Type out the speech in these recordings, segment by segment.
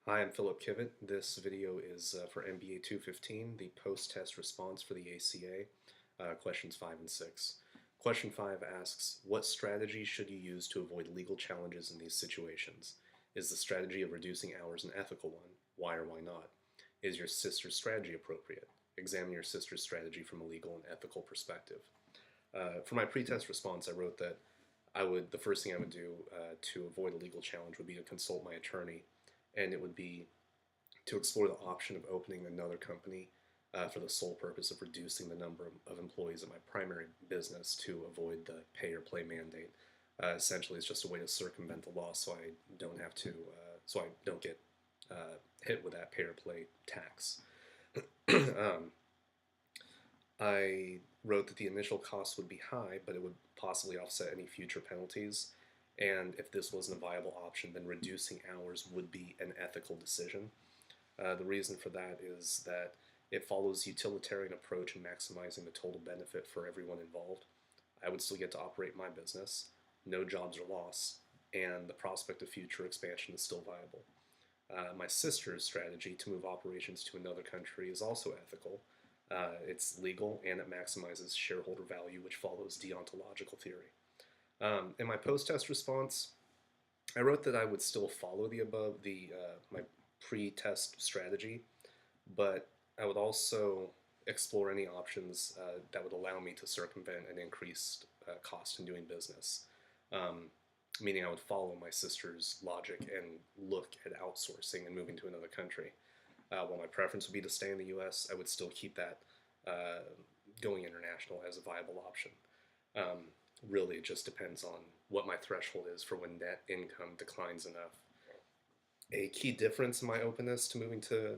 Hi, I'm Philip Kivett. This video is for MBA 215, the post-test response for the ACA, questions 5 and 6. Question 5 asks, what strategy should you use to avoid legal challenges in these situations? Is the strategy of reducing hours an ethical one? Why or why not? Is your sister's strategy appropriate? Examine your sister's strategy from a legal and ethical perspective. For my pre-test response, I wrote that the first thing I would do to avoid a legal challenge would be to consult my attorney, and it would be to explore the option of opening another company for the sole purpose of reducing the number of employees at my primary business to avoid the pay or play mandate. Essentially, it's just a way to circumvent the law, so I don't have to, so I don't get hit with that pay or play tax. um, I wrote that the initial cost would be high, but it would possibly offset any future penalties. And if this wasn't a viable option, then reducing hours would be an ethical decision. The reason for that is that it follows utilitarian approach in maximizing the total benefit for everyone involved. I would still get to operate my business, no jobs are lost, and the prospect of future expansion is still viable. My sister's strategy to move operations to another country is also ethical. It's legal and it maximizes shareholder value, which follows deontological theory. In my post-test response, I wrote that I would still follow my pre-test strategy, but I would also explore any options that would allow me to circumvent an increased cost in doing business. Meaning I would follow my sister's logic and look at outsourcing and moving to another country. While my preference would be to stay in the US, I would still keep that going international as a viable option. Really, it just depends on what my threshold is for when net income declines enough. A key difference in my openness to moving to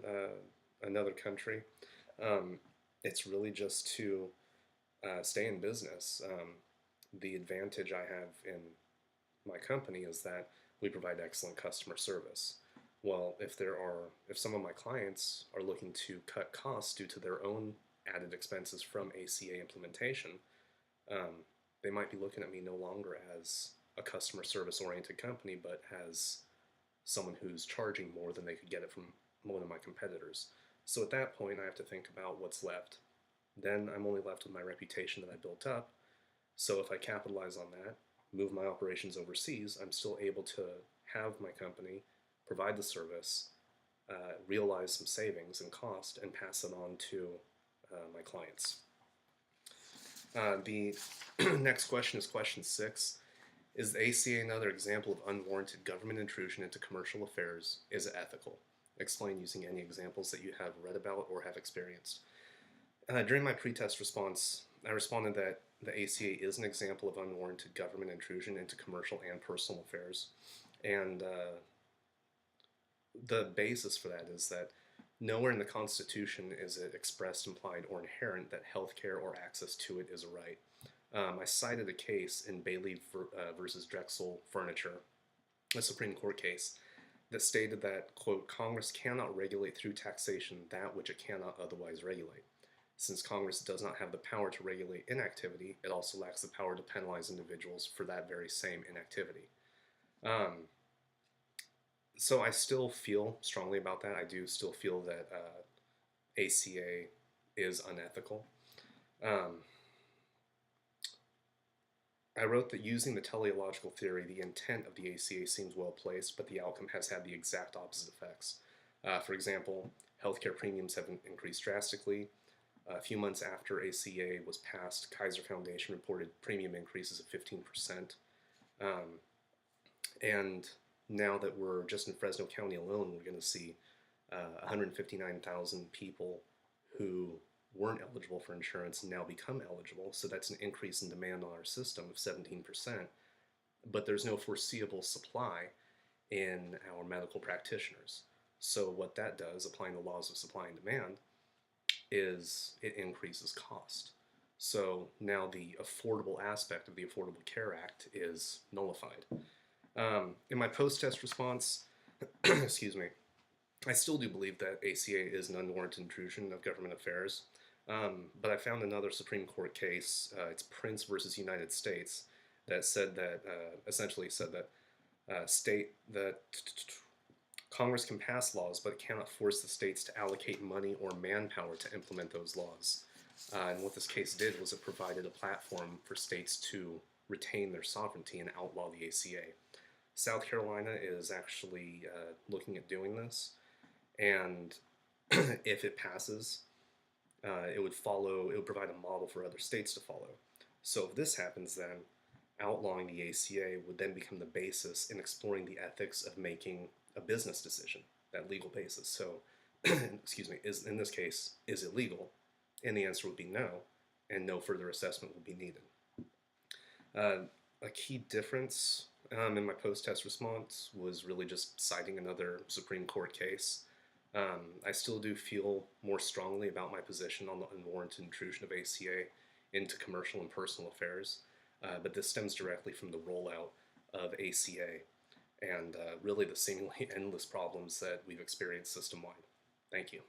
another country, it's really just to stay in business. The advantage I have in my company is that we provide excellent customer service. Well, if some of my clients are looking to cut costs due to their own added expenses from ACA implementation, they might be looking at me no longer as a customer service oriented company, but as someone who's charging more than they could get it from one of my competitors. So at that point, I have to think about what's left. Then I'm only left with my reputation that I built up. So if I capitalize on that, move my operations overseas, I'm still able to have my company provide the service, realize some savings and cost, and pass it on to my clients. The next question is question 6. Is the ACA another example of unwarranted government intrusion into commercial affairs? Is it ethical? Explain using any examples that you have read about or have experienced. During my pre-test response, I responded that the ACA is an example of unwarranted government intrusion into commercial and personal affairs. And the basis for that is that nowhere in the Constitution is it expressed, implied, or inherent that healthcare or access to it is a right. I cited a case in Bailey versus Drexel Furniture, a Supreme Court case, that stated that, quote, Congress cannot regulate through taxation that which it cannot otherwise regulate. Since Congress does not have the power to regulate inactivity, it also lacks the power to penalize individuals for that very same inactivity. So I still feel strongly about that. I do still feel that ACA is unethical. I wrote that using the teleological theory, the intent of the ACA seems well placed, but the outcome has had the exact opposite effects. For example, healthcare premiums have increased drastically. A few months after ACA was passed, Kaiser Foundation reported premium increases of 15%. And now that we're just in Fresno County alone, we're going to see 159,000 people who weren't eligible for insurance now become eligible. So that's an increase in demand on our system of 17%. But there's no foreseeable supply in our medical practitioners. So what that does, applying the laws of supply and demand, is it increases cost. So now the affordable aspect of the Affordable Care Act is nullified. In my post-test response, excuse me, I still do believe that ACA is an unwarranted intrusion of government affairs, but I found another Supreme Court case, it's Prince versus United States, that said that, essentially said that Congress can pass laws, but it cannot force the states to allocate money or manpower to implement those laws. And what this case did was it provided a platform for states to retain their sovereignty and outlaw the ACA. South Carolina is actually looking at doing this, and if it passes, it would provide a model for other states to follow. So if this happens, then outlawing the ACA would then become the basis in exploring the ethics of making a business decision, that legal basis. So, excuse me, in this case, is it legal? And the answer would be no, and no further assessment would be needed. A key difference in my post-test response was really just citing another Supreme Court case. I still do feel more strongly about my position on the unwarranted intrusion of ACA into commercial and personal affairs, but this stems directly from the rollout of ACA and really the seemingly endless problems that we've experienced system-wide. Thank you.